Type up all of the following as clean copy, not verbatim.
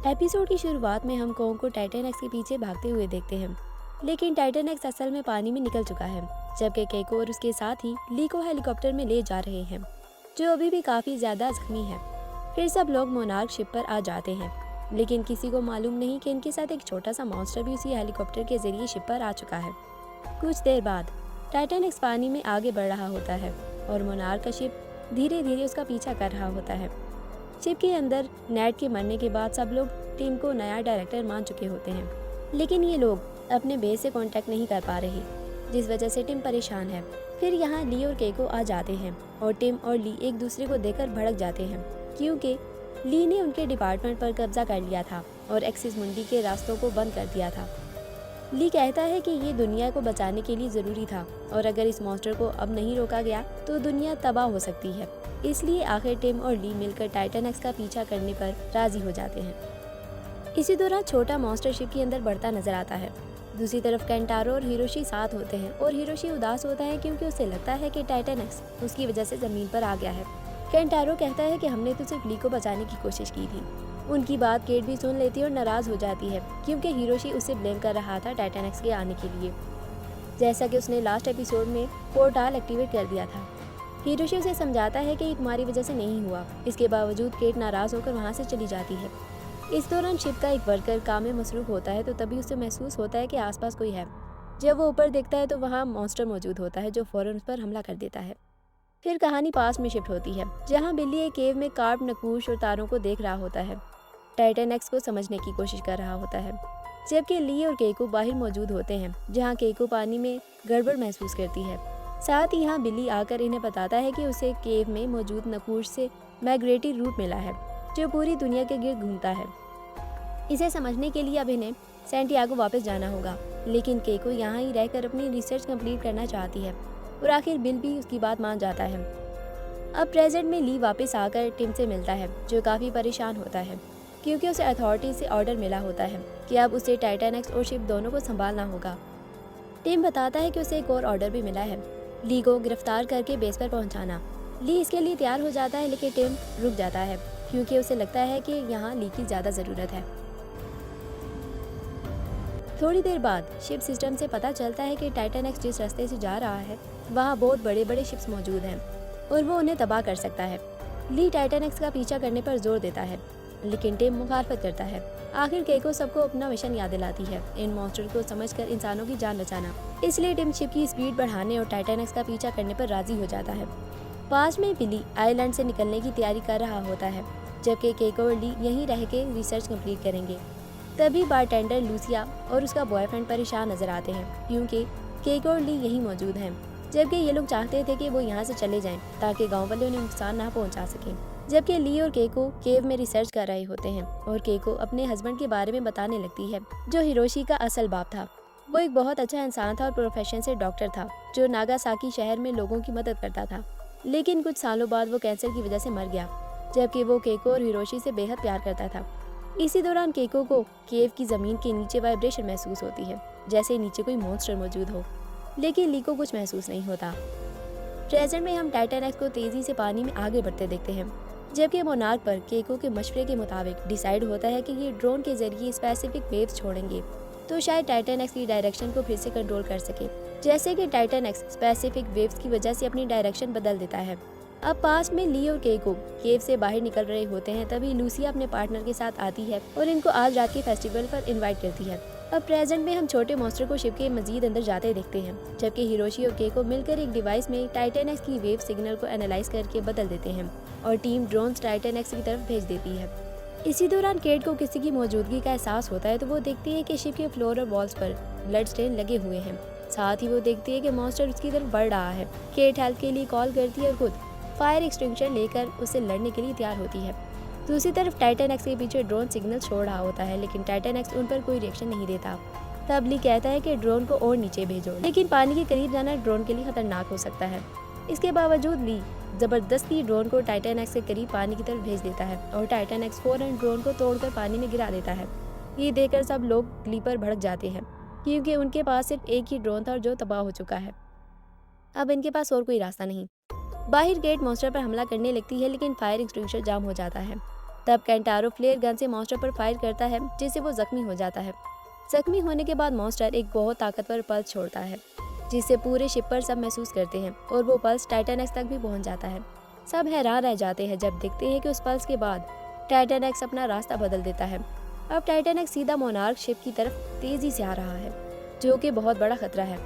Episode की शुरुआत में हम कॉन्ग को टाइटन एक्स के पीछे भागते हुए देखते हैं, लेकिन टाइटन एक्स असल में पानी में निकल चुका है, जबकि केको और उसके साथ ही ली को हेलीकॉप्टर में ले जा रहे हैं, जो अभी भी काफी ज्यादा जख्मी है। फिर सब लोग मोनार्क शिप पर आ जाते हैं, लेकिन किसी को मालूम नहीं कि इनके साथ एक छोटा सा मॉन्स्टर भी उसी हेलीकॉप्टर के जरिए शिप पर आ चुका है। कुछ देर बाद टाइटन एक्स पानी में आगे बढ़ रहा होता है और मोनार्क का शिप धीरे धीरे उसका पीछा कर रहा होता है। शिप के अंदर नेड के मरने के बाद सब लोग टीम को नया डायरेक्टर मान चुके होते हैं, लेकिन ये लोग अपने बेस से कांटेक्ट नहीं कर पा रहे, जिस वजह से टिम परेशान है। फिर यहाँ ली और केको आ जाते हैं और टिम और ली एक दूसरे को देखकर भड़क जाते हैं, क्योंकि ली ने उनके डिपार्टमेंट पर कब्जा कर लिया था और एक्सिस मुंडी के रास्तों को बंद कर दिया था। ली कहता है कि ये दुनिया को बचाने के लिए ज़रूरी था और अगर इस मॉन्स्टर को अब नहीं रोका गया तो दुनिया तबाह हो सकती है। इसलिए आखिर टिम और ली मिलकर टाइटन एक्स का पीछा करने पर राजी हो जाते हैं। इसी दौरान छोटा मॉन्स्टर शिप के अंदर बढ़ता नजर आता है। दूसरी तरफ केंटारो और हिरोशी साथ होते हैं और हिरोशी उदास होता है क्योंकि उसे लगता है कि टाइटन एक्स उसकी वजह से जमीन पर आ गया है। केंटारो कहता है कि हमने तो सिर्फ ली को बचाने की कोशिश की थी। उनकी बात केट भी सुन लेती है और नाराज हो जाती है क्योंकि हिरोशी उसे ब्लेम कर रहा था टाइटन एक्स के आने के लिए, जैसा कि उसने लास्ट एपिसोड में पोर्टल एक्टिवेट कर दिया था। हिरोशी उसे समझाता है कि ये तुम्हारी वजह से नहीं हुआ। इसके बावजूद केट नाराज होकर वहाँ से चली जाती है। इस दौरान शिप का एक वर्कर काम में मसरूफ होता है तो तभी उसे महसूस होता है कि आसपास कोई है। जब वो ऊपर देखता है तो वहाँ मॉन्स्टर मौजूद होता है जो फौरन उस पर हमला कर देता है। फिर कहानी पास में शिफ्ट होती है, जहाँ बिल्ली एक केव में कार्व नकूश और तारों को देख रहा होता है। टाइटन एक्स को समझने की कोशिश कर रहा होता है, जबकि ली और केको बाहर मौजूद होते हैं, जहाँ केको पानी में गड़बड़ महसूस करती है। साथ ही यहाँ बिल्ली आकर इन्हें बताता है कि उसे केव में मौजूद नकूश से माइग्रेटरी रूट मिला है जो पूरी दुनिया के गिर्द घूमता है। इसे समझने के लिए अब इन्हें सैंटियागो वापस जाना होगा, लेकिन केको यहाँ ही रहकर अपनी रिसर्च कंप्लीट करना चाहती है और आखिर बिल भी उसकी बात मान जाता है। अब प्रेजेंट में ली वापस आकर टिम से मिलता है, जो काफ़ी परेशान होता है क्योंकि उसे अथॉरिटी से ऑर्डर मिला होता है कि अब उसे टाइटन एक्स और शिप दोनों को संभालना होगा। टिम बताता है कि उसे एक और ऑर्डर भी मिला है, ली को गिरफ्तार करके बेस पर पहुंचाना। ली इसके लिए तैयार हो जाता है, लेकिन टिम रुक जाता है क्योंकि उसे लगता है कि यहाँ ली की ज़्यादा ज़रूरत है। थोड़ी देर बाद शिप सिस्टम से पता चलता है कि टाइटन एक्स जिस रास्ते से जा रहा है वहाँ बहुत बड़े बड़े शिप्स मौजूद हैं और वो उन्हें तबाह कर सकता है। ली टाइटन एक्स का पीछा करने पर जोर देता है, लेकिन टिम मुखालफत करता है। आखिर केको सबको अपना मिशन याद दिलाती है, इन मॉन्स्टर को समझकर इंसानों की जान बचाना। इसलिए टिम शिप की स्पीड बढ़ाने और टाइटन एक्स का पीछा करने पर राजी हो जाता है। पास में बिली आइलैंड से निकलने की तैयारी कर रहा होता है, जबकि केको और ली यहीं रह के रिसर्च कंप्लीट करेंगे। तभी बारटेंडर लूसिया और उसका बॉयफ्रेंड परेशान नजर आते हैं क्योंकि केको और ली यहीं मौजूद हैं, जबकि ये लोग चाहते थे कि वो यहाँ से चले जाएं ताकि गांव वाले उन्हें नुकसान ना पहुँचा सकें। जबकि ली और केको केव में रिसर्च कर रहे होते हैं और केको अपने हस्बैंड के बारे में बताने लगती है, जो हिरोशी का असल बाप था। वो एक बहुत अच्छा इंसान था और प्रोफेशन से डॉक्टर था, जो नागासाकी शहर में लोगों की मदद करता था, लेकिन कुछ सालों बाद वो कैंसर की वजह से मर गया, जबकि वो केको और हिरोशी से बेहद प्यार करता था। इसी दौरान केको को केव की जमीन के नीचे वाइब्रेशन महसूस होती है, जैसे नीचे कोई मॉन्स्टर मौजूद हो, लेकिन ली को कुछ महसूस नहीं होता। प्रेजेंट में हम टाइटन एक्स को तेजी से पानी में आगे बढ़ते देखते हैं, जबकि मोनार्क पर केको के मशवरे के मुताबिक डिसाइड होता है कि ये ड्रोन के जरिए स्पेसिफिक वेव्स छोड़ेंगे तो शायद टाइटन एक्स की डायरेक्शन को फिर से कंट्रोल कर सके। जैसे कि टाइटन एक्स स्पेसिफिक वेव्स की वजह से अपनी डायरेक्शन बदल देता है। अब पास में ली और केको केव से बाहर निकल रहे होते हैं, तभी लूसिया अपने पार्टनर के साथ आती है और इनको आज रात के फेस्टिवल पर इनवाइट करती है। अब प्रेजेंट में हम छोटे मॉन्स्टर को शिप के मजीद अंदर जाते देखते हैं, जबकि हिरोशी और केको मिलकर एक डिवाइस में टाइटन एक्स की वेव सिग्नल को एनालाइज करके बदल देते हैं और टीम ड्रोन्स टाइटन एक्स की तरफ भेज देती है। इसी दौरान केट को किसी की मौजूदगी का एहसास होता है तो वो देखती है कि शिप के फ्लोर और वॉल्स पर ब्लड स्टेन लगे हुए हैं। साथ ही वो देखती है कि मॉन्स्टर उसकी तरफ बढ़ रहा है। केट हेल्प के लिए कॉल करती है और खुद फायर एक्सटिंग्विशर लेकर उससे लड़ने के लिए तैयार होती है। दूसरी तरफ टाइटन एक्स के पीछे ड्रोन सिग्नल छोड़ रहा होता है, लेकिन टाइटन एक्स उन पर कोई रिएक्शन नहीं देता। तब ली कहता है कि ड्रोन को और नीचे भेजो, लेकिन पानी के करीब जाना ड्रोन के लिए खतरनाक हो सकता है। इसके बावजूद ली जबरदस्ती ड्रोन को टाइटन एक्स के करीब पानी की तरफ भेज देता है और टाइटन एक्स फौरन ड्रोन को तोड़कर पानी में गिरा देता है। ये देखकर सब लोग ली पर भड़क जाते हैं क्योंकि उनके पास सिर्फ एक ही ड्रोन था और जो तबाह हो चुका है। अब इनके पास और कोई रास्ता नहीं। बाहर गेट मॉन्स्टर पर हमला करने लगती है, लेकिन फायर एक्सटिंग्विशर जाम हो जाता है। तब केंटारो फ्लेयर गन से मॉन्स्टर पर फायर करता है, जिससे वो जख्मी हो जाता है। जख्मी होने के बाद मॉन्स्टर एक बहुत ताकतवर पल्स छोड़ता है, जिससे पूरे शिप पर सब महसूस करते हैं और वो पल्स टाइटन एक्स तक भी पहुंच जाता है। सब हैरान रह जाते हैं जब देखते हैं कि उस पल्स के बाद टाइटन एक्स अपना रास्ता बदल देता है। अब टाइटन एक्स सीधा मोनार्क शिप की तरफ तेजी से आ रहा है, जो कि बहुत बड़ा खतरा है।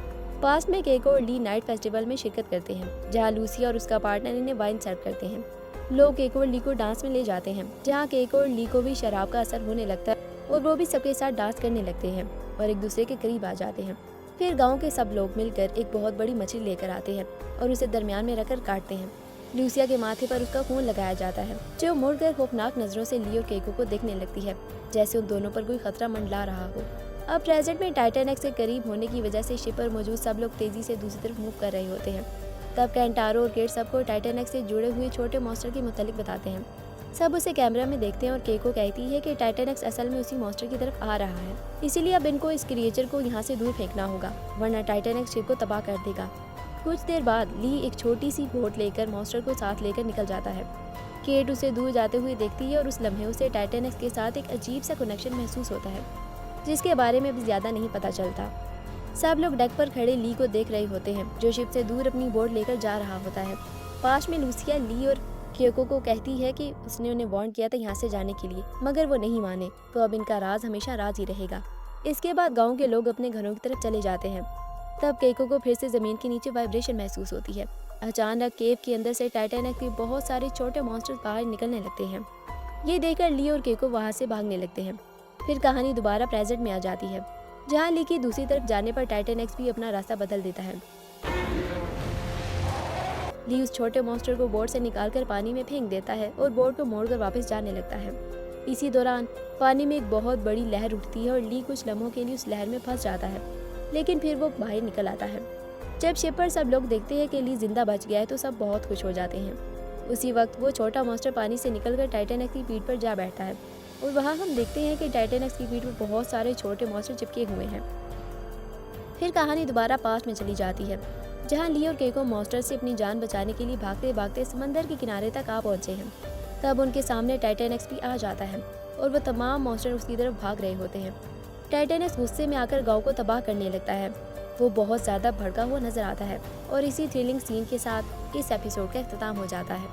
पास में केको और ली नाइट फेस्टिवल में शिरकत करते हैं, जहां लूसी और उसका पार्टनर इन्हें वाइन सर्व करते हैं। लोग केको और ली को डांस में ले जाते हैं, जहां केको और ली को भी शराब का असर होने लगता है और वो भी सबके साथ डांस करने लगते हैं और एक दूसरे के करीब आ जाते हैं। फिर गांव के सब लोग मिलकर एक बहुत बड़ी मछली लेकर आते हैं और उसे दरमियान में रखकर काटते हैं। लूसिया के माथे पर उसका खून लगाया जाता है, जो मुड़कर खौफनाक नजरों से ली और केको को देखने लगती है, जैसे उन दोनों पर कोई खतरा मंडरा रहा हो। अब प्रेजेंट में टाइटन एक्स के करीब होने की वजह से शिप पर मौजूद सब लोग तेजी से दूसरी तरफ मूव कर रहे होते हैं। तब केंटारो और केट सबको टाइटन एक्स से जुड़े हुए छोटे मॉन्स्टर के मुतालिक बताते हैं। सब उसे कैमरा में देखते हैं और केको कहती है कि टाइटन एक्स असल में उसी मॉन्स्टर की तरफ आ रहा है, इसीलिए अब इनको इस क्रिएचर को यहाँ से दूर फेंकना होगा, वरना टाइटन एक्स शिप को तबाह कर देगा। कुछ देर बाद ली एक छोटी सी बोट लेकर मॉन्स्टर को साथ लेकर निकल जाता है। केट उसे दूर जाते हुए देखती है और उस लम्हे उसे टाइटन एक्स के साथ एक अजीब सा कनेक्शन महसूस होता है, जिसके बारे में भी ज्यादा नहीं पता चलता। सब लोग डेक पर खड़े ली को देख रहे होते हैं, जो शिप से दूर अपनी बोट लेकर जा रहा होता है। पास में लूसिया ली और केको को कहती है कि उसने उन्हें वार्न किया था यहाँ से जाने के लिए, मगर वो नहीं माने, तो अब इनका राज हमेशा राज ही रहेगा। इसके बाद गाँव के लोग अपने घरों की तरफ चले जाते हैं। तब केको को फिर से जमीन के नीचे वाइब्रेशन महसूस होती है। अचानक केव के अंदर से टाइटन एक्स के बहुत सारे छोटे मॉन्स्टर्स बाहर निकलने लगते हैं। ये देखकर ली और केको वहाँ से भागने लगते हैं। फिर कहानी दोबारा प्रेजेंट में आ जाती है, जहाँ ली की दूसरी तरफ जाने पर टाइटन एक्स भी अपना रास्ता बदल देता है। ली उस छोटे मॉन्स्टर को बोट से निकालकर पानी में फेंक देता है और बोट को मोड़कर वापस जाने लगता है। इसी दौरान पानी में एक बहुत बड़ी लहर उठती है और ली कुछ लम्हों के लिए उस लहर में फंस जाता है, लेकिन फिर वो बाहर निकल आता है। जब शिप पर सब लोग देखते हैं कि ली जिंदा बच गया है तो सब बहुत खुश हो जाते हैं। उसी वक्त वो छोटा मॉन्स्टर पानी से निकलकर टाइटन एक्स की पीठ पर जा बैठता है और वहाँ हम देखते हैं कि टाइटन एक्स की पीठ पर बहुत सारे छोटे मॉन्स्टर चिपके हुए हैं। फिर कहानी दोबारा पास में चली जाती है, जहाँ ली और केको मॉन्स्टर से अपनी जान बचाने के लिए भागते भागते समंदर के किनारे तक आ पहुंचे हैं। तब उनके सामने टाइटन एक्स भी आ जाता है और वो तमाम मॉन्स्टर उसकी तरफ भाग रहे होते हैं। टाइटन एक्स गुस्से में आकर गांव को तबाह करने लगता है। वो बहुत ज़्यादा भड़का हुआ नजर आता है और इसी थ्रिलिंग सीन के साथ इस एपिसोड का इख्तिताम हो जाता है।